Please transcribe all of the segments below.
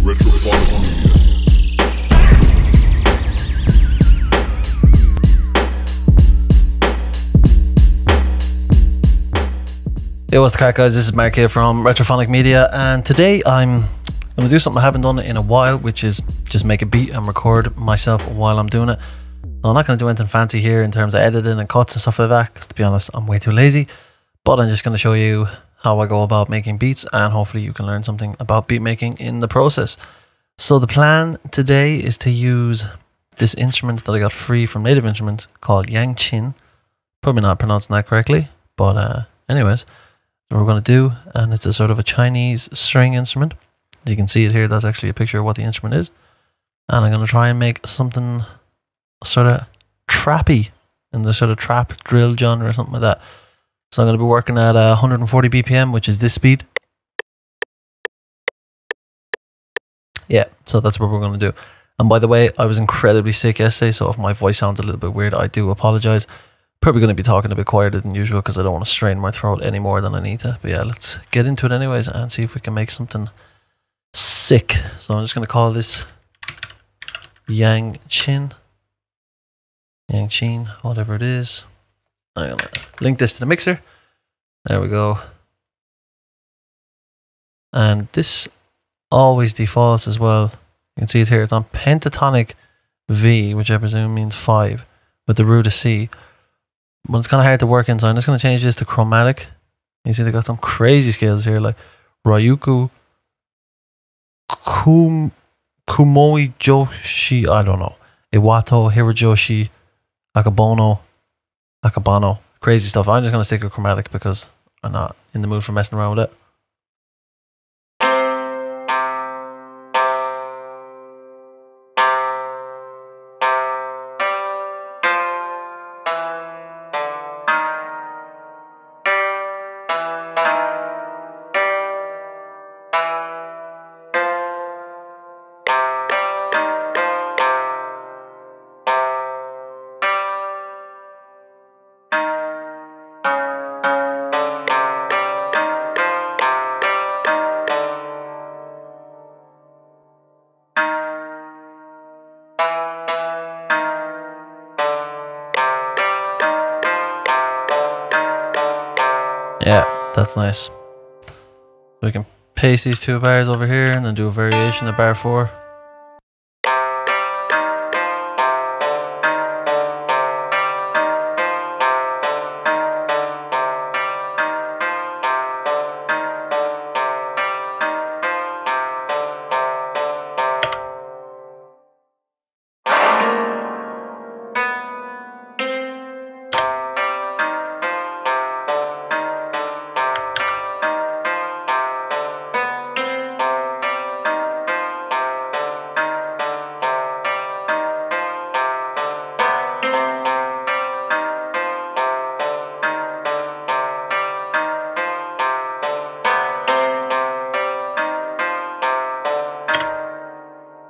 Hey, what's the crack, guys? This is Mark here from Retrophonic Media, and today I'm going to do something I haven't done in a while, which is just make a beat and record myself while I'm doing it. So I'm not going to do anything fancy here in terms of editing and cuts and stuff like that, because to be honest, I'm way too lazy. But I'm just going to show you how I go about making beats, and hopefully you can learn something about beat making in the process. So the plan today is to use this instrument that I got free from Native Instruments called Yangqin. Probably not pronouncing that correctly, but anyways. What we're going to do, and it's a sort of a Chinese string instrument. As you can see it here, that's actually a picture of what the instrument is, and I'm going to try and make something sort of trappy in the sort of trap drill genre or something like that. So I'm going to be working at 140 BPM, which is this speed. Yeah, so that's what we're going to do. And by the way, I was incredibly sick yesterday, so if my voice sounds a little bit weird, I do apologize. Probably going to be talking a bit quieter than usual because I don't want to strain my throat any more than I need to. But yeah, let's get into it anyways and see if we can make something sick. So I'm just going to call this Yangqin, whatever it is. I'm going to link this to the mixer. There we go. And this always defaults as well. You can see it here. It's on pentatonic V, which I presume means 5, with the root of C. But it's kind of hard to work in, so I'm just going to change this to chromatic. You see they got some crazy scales here, like Ryuku, Kumoi Joshi, I don't know, Iwato, Hirajoshi, Akabano, crazy stuff. I'm just going to stick with chromatic because I'm not in the mood for messing around with it. Yeah, that's nice. We can paste these two bars over here and then do a variation of bar 4.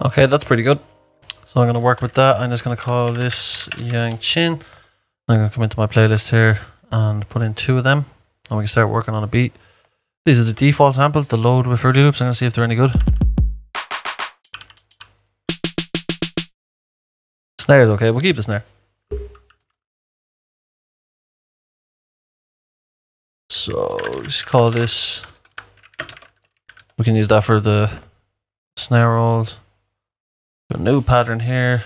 Okay, that's pretty good. So I'm going to work with that. I'm just going to call this Yangqin. I'm going to come into my playlist here and put in 2 of them, and we can start working on a beat. These are the default samples to load with Fruity Loops. I'm going to see if they're any good. Snare's okay, we'll keep the snare. So just call this, we can use that for the snare rolls. A new pattern here.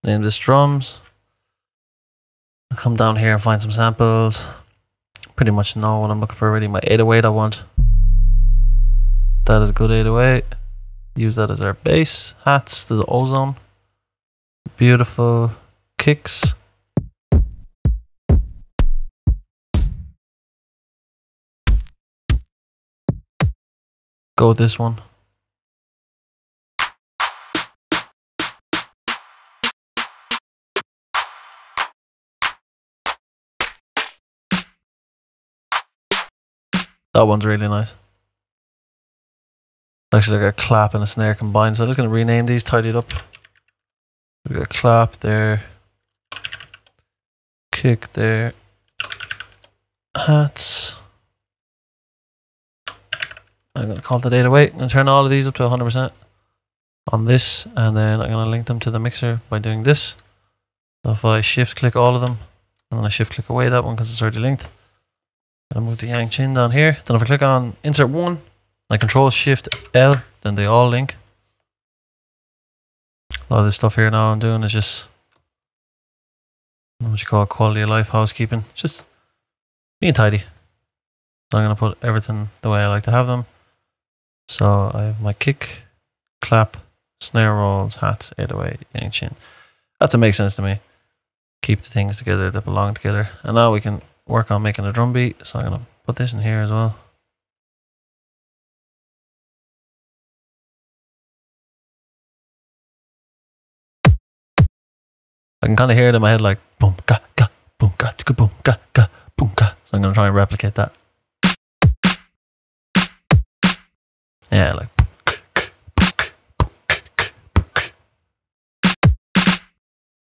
Name this drums. I'll come down here and find some samples. Pretty much know what I'm looking for already. My 808 I want. That is a good 808. Use that as our bass. Hats. There's ozone. Beautiful kicks. Go with this one. That one's really nice. Actually, like a clap and a snare combined. So I'm just going to rename these, tidy it up. We got a clap there. Kick there. Hats. I'm going to call the data away. I'm going to turn all of these up to 100% on this, and then I'm going to link them to the mixer by doing this. So if I shift click all of them, and then I shift click away that one because it's already linked, I'll move the Yangqin down here. Then if I click on insert one, I control shift L, then they all link. A lot of this stuff here now I'm doing is just what you call quality of life housekeeping, just being tidy. So I'm going to put everything the way I like to have them. So I have my kick, clap, snare rolls, hats, 808, Yangqin. That's what makes sense to me. Keep the things together that belong together. And now we can work on making a drum beat. So I'm going to put this in here as well. I can kind of hear it in my head like boom ga ga boom ga tika boom ga ga boom ga. So I'm going to try and replicate that. Yeah, like.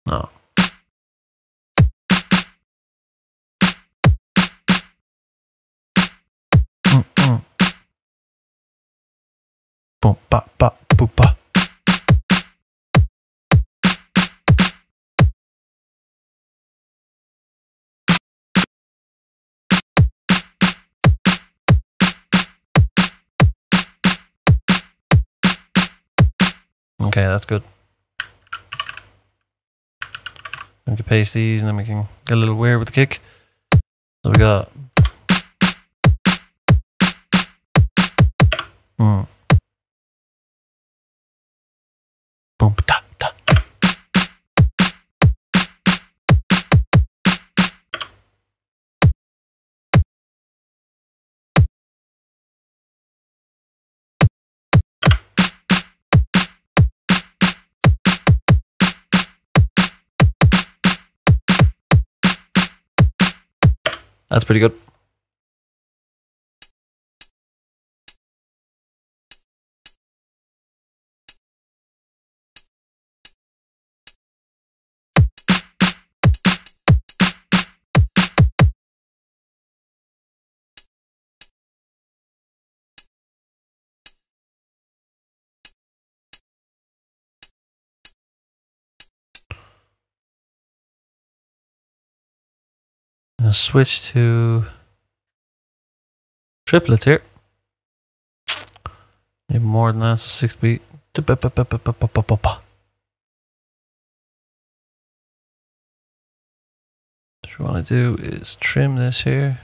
No. Boom ba ba boom ba. Okay, that's good. We can paste these and then we can get a little weird with the kick. So we got boom da da. That's pretty good. I'm gonna switch to triplets here. Maybe more than that, so 6 beat. What you want to do is trim this here.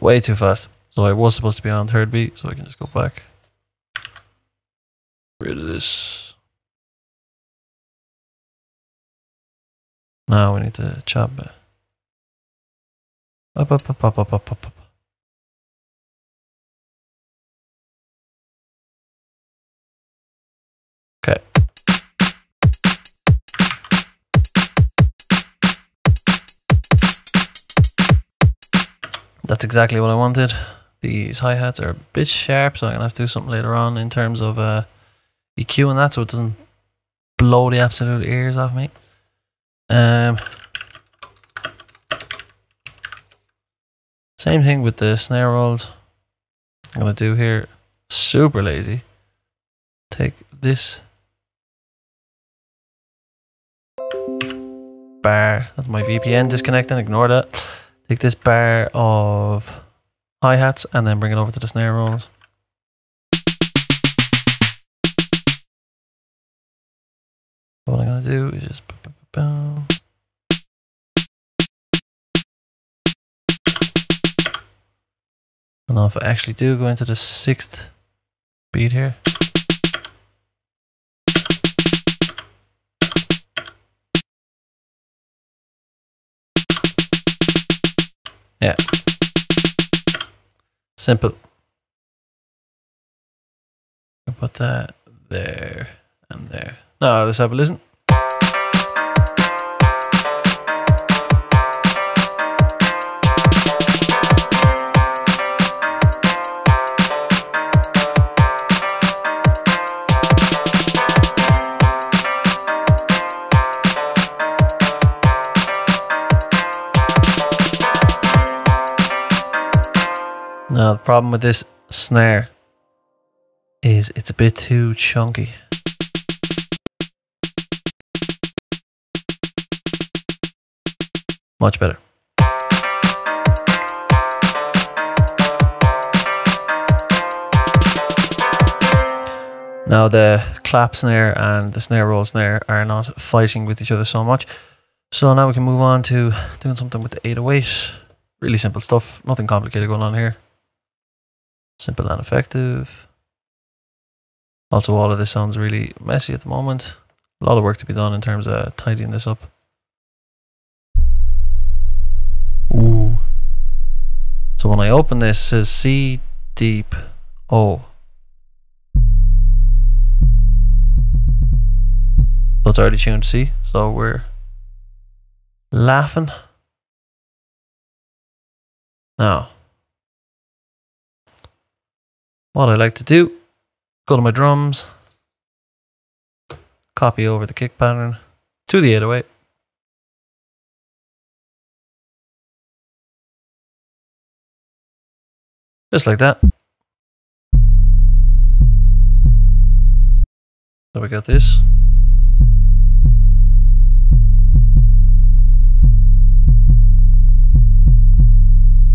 Way too fast. So I was supposed to be on third beat, so I can just go back. Rid of this. Now we need to chop it. Up. Okay. That's exactly what I wanted. These hi-hats are a bit sharp, so I'm gonna have to do something later on in terms of EQ and that, so it doesn't blow the absolute ears off me. Same thing with the snare rolls. I'm gonna do here, super lazy. Take this bar, that's my VPN disconnecting, ignore that. Take this bar of hi-hats and then bring it over to the snare rolls. What I'm gonna do is just boom. And now if I actually do go into the 6th beat here. Yeah. Simple. I'll put that there and there. Now let's have a listen. Now the problem with this snare is it's a bit too chunky. Much better. Now the clap snare and the snare roll snare are not fighting with each other so much. So now we can move on to doing something with the 808. Really simple stuff, nothing complicated going on here. Simple and effective. Also, all of this sounds really messy at the moment. A lot of work to be done in terms of tidying this up. Ooh. So when I open this, it says C deep O. So it's already tuned to C. So we're laughing. Now, what I like to do, go to my drums, copy over the kick pattern to the 808. Just like that. So we got this.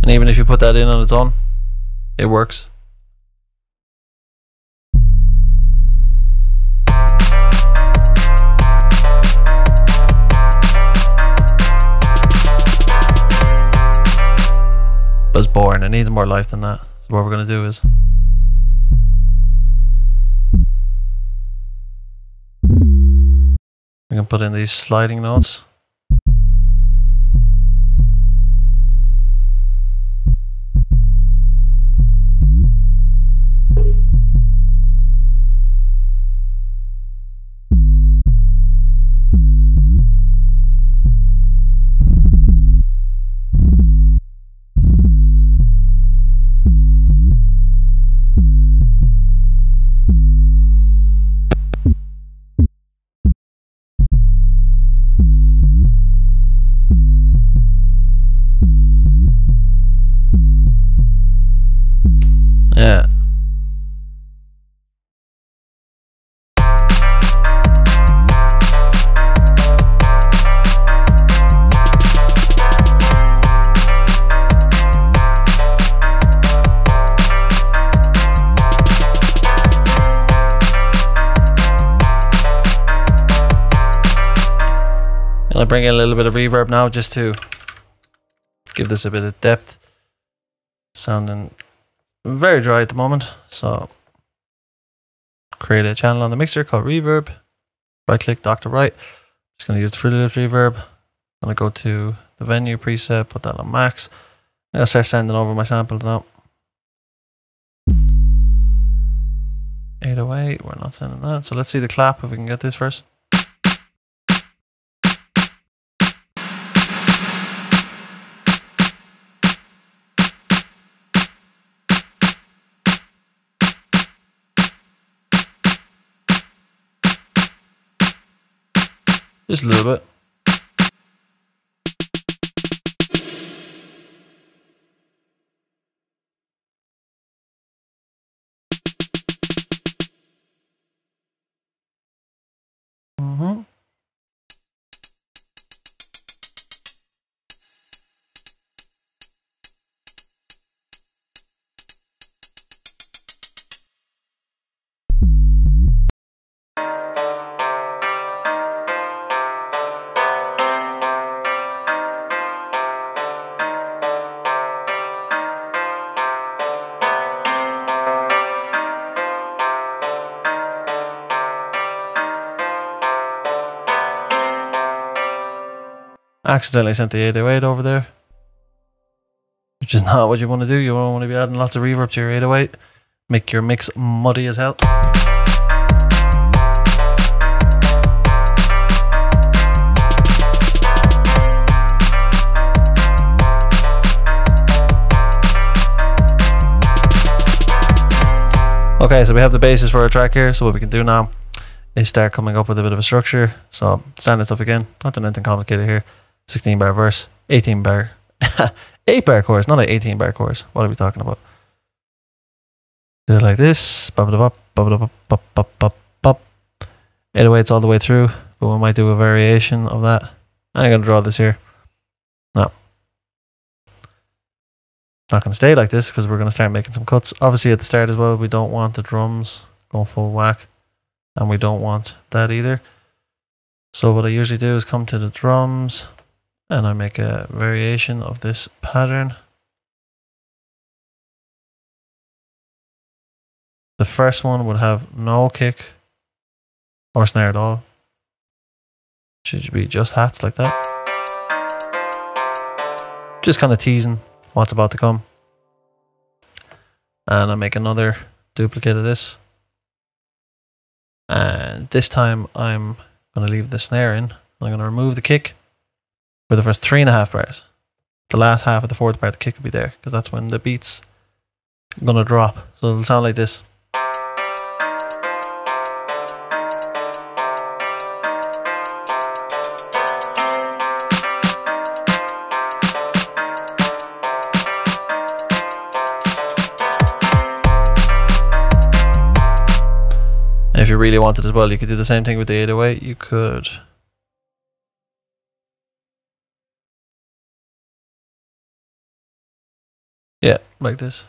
And even if you put that in on its own, it works. But it's boring, it needs more life than that. So what we're going to do is we can put in these sliding notes. Yeah. I'll bring in a little bit of reverb now just to give this a bit of depth. Sounding very dry at the moment, so create a channel on the mixer called reverb. Right click, Dr. Right. Just going to use the Fruity Loops reverb. I'm going to go to the venue preset, put that on max. I'm going to start sending over my samples now. 808, we're not sending that. So let's see the clap if we can get this first. Just a little bit. Accidentally sent the 808 over there, which is not what you want to do. You don't want to be adding lots of reverb to your 808. Make your mix muddy as hell. Okay, so we have the basis for our track here. So what we can do now is start coming up with a bit of a structure. So standard stuff again, not doing anything complicated here. 16 bar verse, 18 bar, 8 bar chorus, not an 18 bar chorus. What are we talking about? Do it like this. Bop it up, bop it up, bop, bop, bop, bop. 808s all the way through, but we might do a variation of that. I'm gonna draw this here. No. Not gonna stay like this because we're gonna start making some cuts. Obviously at the start as well, we don't want the drums going full whack. And we don't want that either. So what I usually do is come to the drums and I make a variation of this pattern. The first one would have no kick or snare at all. Should be just hats like that. Just kind of teasing what's about to come. And I make another duplicate of this. And this time I'm going to leave the snare in. I'm going to remove the kick for the first 3.5 bars. The last half of the fourth bar, the kick will be there because that's when the beat's going to drop. So it'll sound like this. If you really wanted as well, you could do the same thing with the 808. You could like this.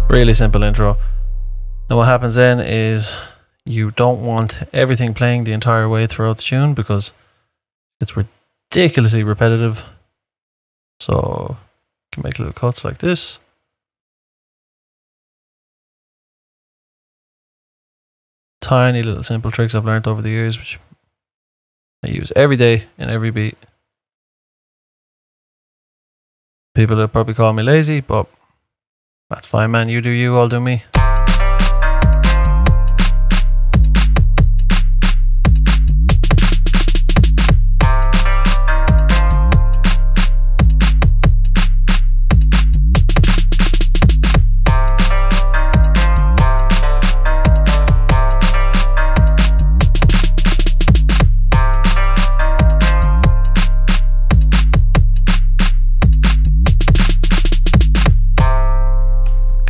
Really simple intro. Now what happens then is you don't want everything playing the entire way throughout the tune because it's ridiculously repetitive. So can make little cuts like this. Tiny little simple tricks I've learned over the years, which I use every day in every beat. People will probably call me lazy, but that's fine, man. You do you, I'll do me.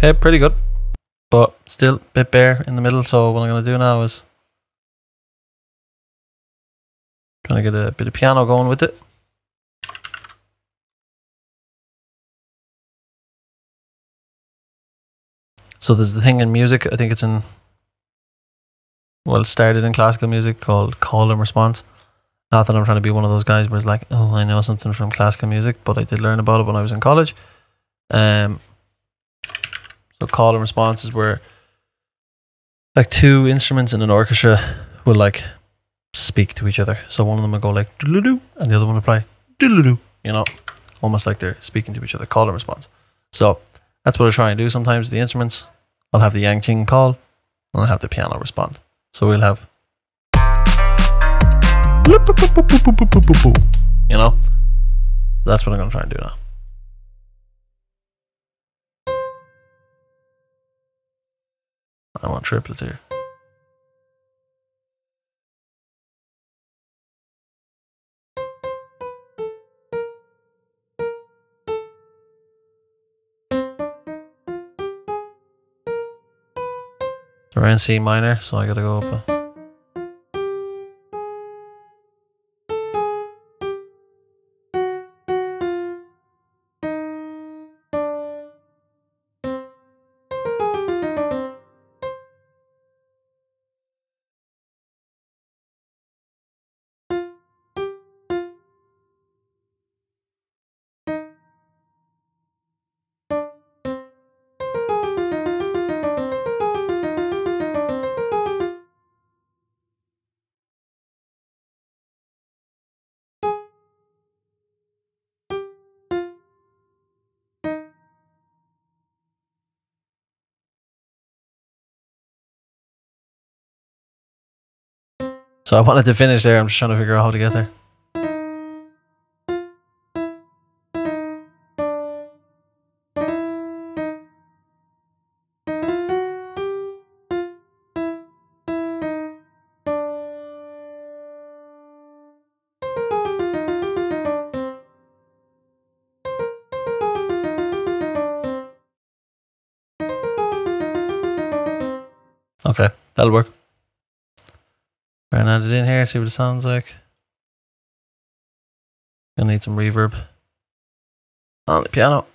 Okay, pretty good, but still a bit bare in the middle. So what I'm going to do now is trying to get a bit of piano going with it. So there's the thing in music, I think it's in, well, it started in classical music called call and response. Not that I'm trying to be one of those guys where it's like, oh, I know something from classical music, but I did learn about it when I was in college. So call and response is where like two instruments in an orchestra will like speak to each other. So one of them will go like doodle-doo and the other one will play doodle-doo, you know, almost like they're speaking to each other, call and response. So that's what I try and do sometimes with the instruments. I'll have the Yangqin call and I'll have the piano response. So we'll have, you know, that's what I'm going to try and do now. I want triplets here. We're in C minor, so I gotta go up a So I wanted to finish there, I'm just trying to figure out how to get there. Okay, that'll work. Try and add it in here, see what it sounds like. Gonna need some reverb on the piano.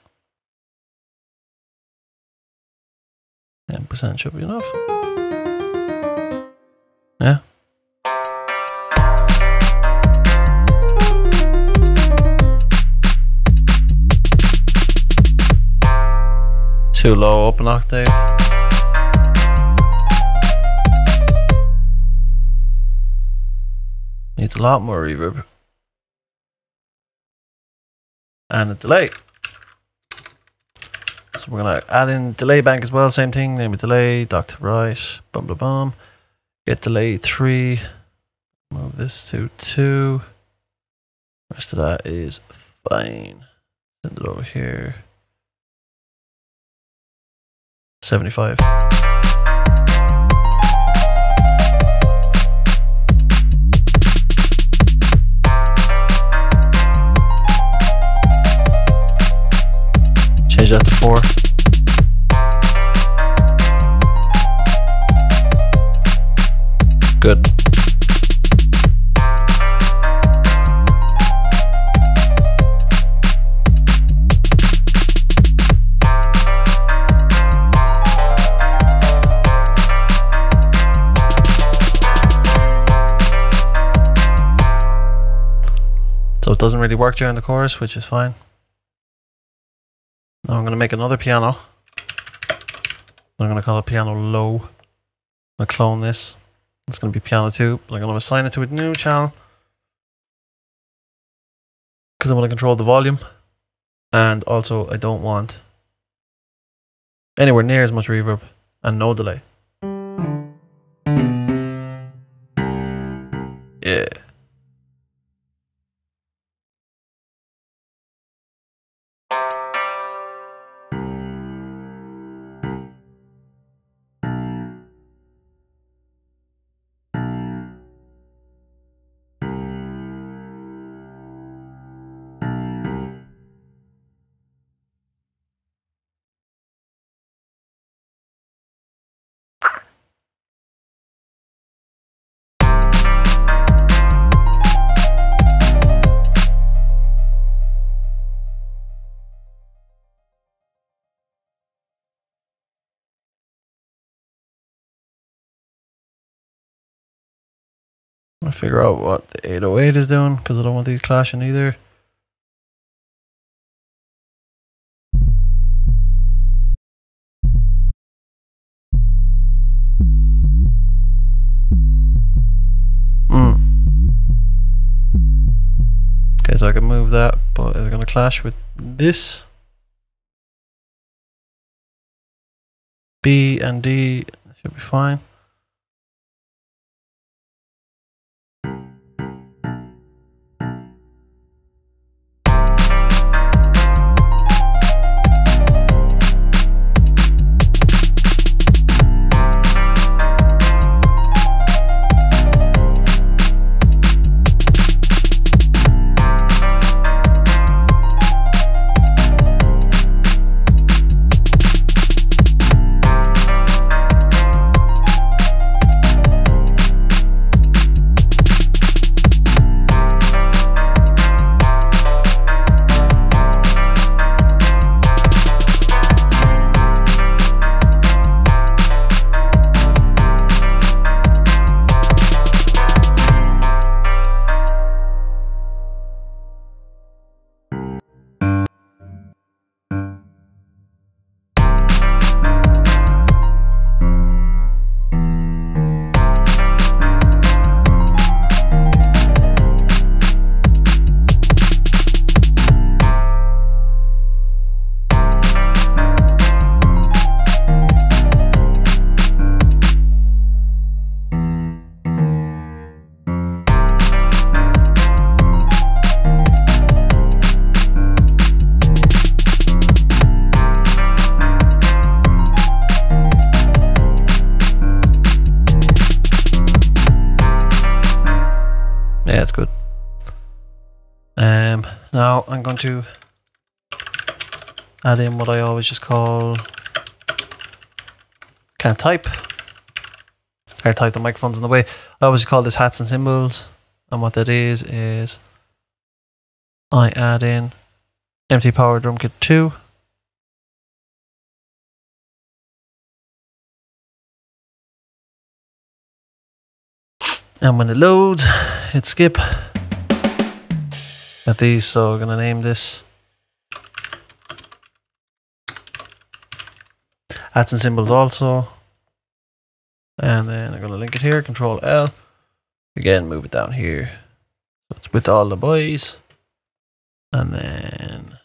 10% should be enough. Yeah. Too low, up an octave. Needs a lot more reverb. And a delay. So we're gonna add in delay bank as well, same thing, name it delay, dock to right, bum bum bum. Get delay 3. Move this to 2. Rest of that is fine. Send it over here. 75. Change that to 4. Good. So it doesn't really work during the chorus, which is fine. Now I'm going to make another piano. I'm going to call it piano low. I'm going to clone this. It's going to be piano 2. But I'm going to assign it to a new channel, because I want to control the volume. And also I don't want anywhere near as much reverb and no delay. Yeah. I'm gonna figure out what the 808 is doing, because I don't want these clashing either. Okay, so I can move that, but is it gonna clash with this? B and D should be fine. Yeah, it's good. Now I'm going to add in what I always just call can't type. airtight, the microphone's in the way. I always call this hats and symbols, and what that is I add in empty power drum kit 2. And when it loads, hit skip. Got these, so I'm gonna name this hats and symbols also. And then I'm gonna link it here, Control L. Again, move it down here. So it's with all the boys. And then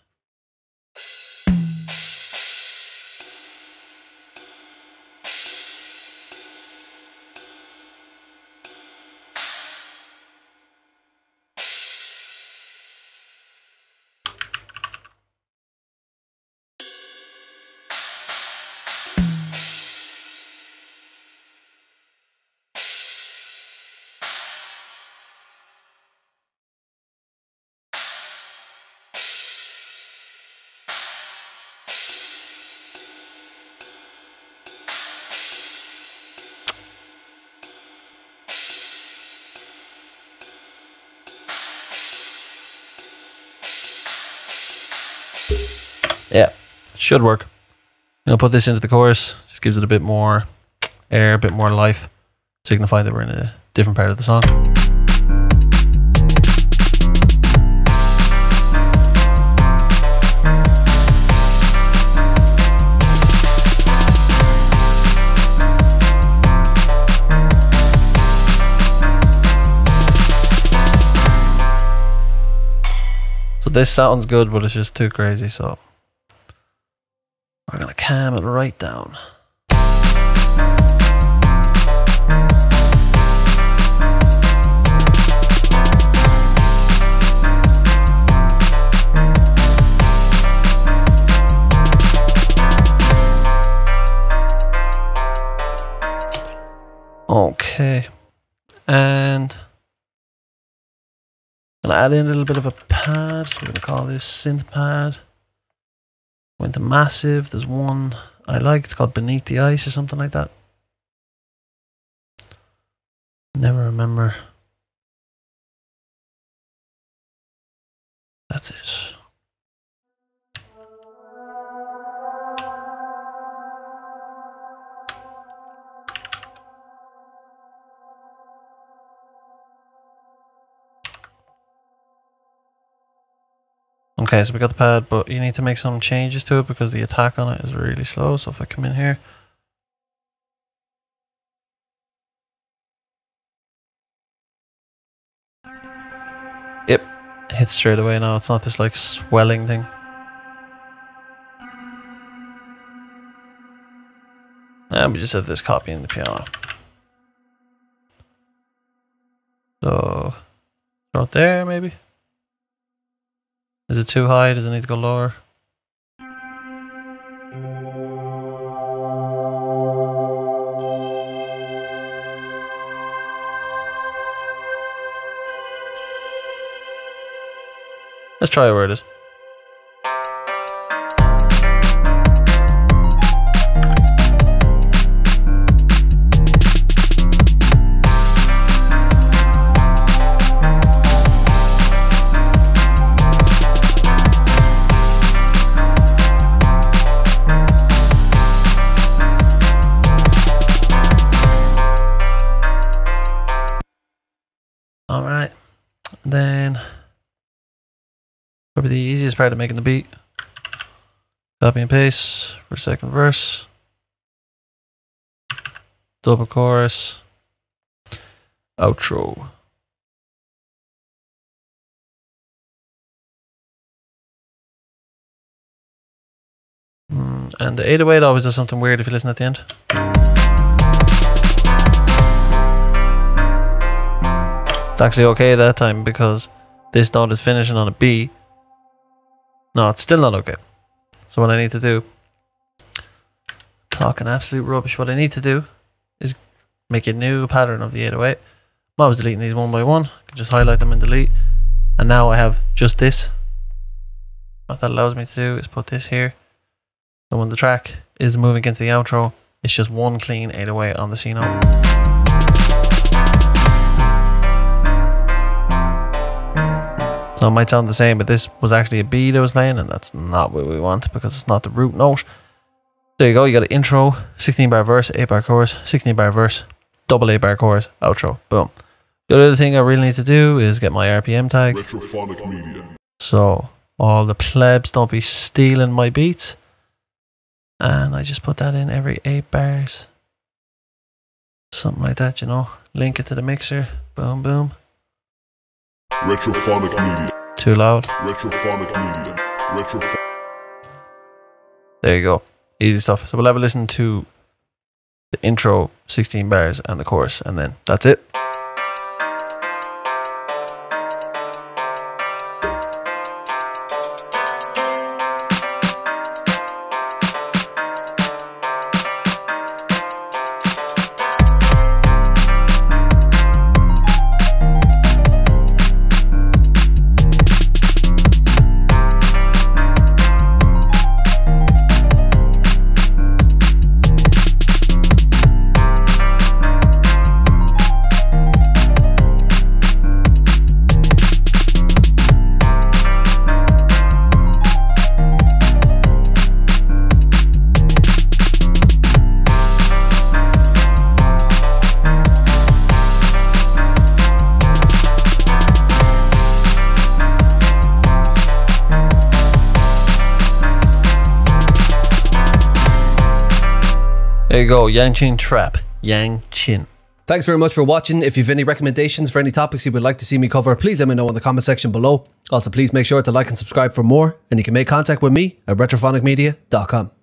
yeah, should work. I'm gonna put this into the chorus, just gives it a bit more air, a bit more life, signify that we're in a different part of the song. So this sounds good, but it's just too crazy, so we're gonna calm it right down. Okay, and I'm gonna add in a little bit of a pad, so we're gonna call this synth pad. Went to massive. There's one I like. It's called Beneath the Ice or something like that. Never remember. That's it. Okay, so we got the pad, but you need to make some changes to it because the attack on it is really slow. So if I come in here, yep, it hits straight away now. It's not this like swelling thing. And we just have this copy in the piano. So throw it there maybe. Is it too high? Does it need to go lower? Let's try it where it is. All right, then probably the easiest part of making the beat. Copy and paste for second verse, double chorus, outro. And the 808 always does something weird if you listen at the end. It's actually okay that time because this note is finishing on a B. No, it's still not okay. So what I need to do, talking absolute rubbish, what I need to do is make a new pattern of the 808. I was deleting these one by one. I can just highlight them and delete. And now I have just this. What that allows me to do is put this here. So when the track is moving into the outro, it's just one clean 808 on the C note. So it might sound the same, but this was actually a B that was playing, and that's not what we want because it's not the root note. There you go, you got an intro, 16 bar verse, 8 bar chorus, 16 bar verse, double 8 bar chorus, outro, boom. The other thing I really need to do is get my RPM tag. Retrophonic Media. So all the plebs don't be stealing my beats. And I just put that in every 8 bars. Something like that, you know. Link it to the mixer, boom, boom. Retrophonic Media. Too loud. Retrophonic Media. There you go. Easy stuff. So we'll have a listen to the intro, 16 bars, and the chorus, and then that's it. There you go, Yangqin Trap. Yangqin. Thanks very much for watching. If you have any recommendations for any topics you would like to see me cover, please let me know in the comment section below. Also, please make sure to like and subscribe for more, and you can make contact with me at retrophonicmedia.com.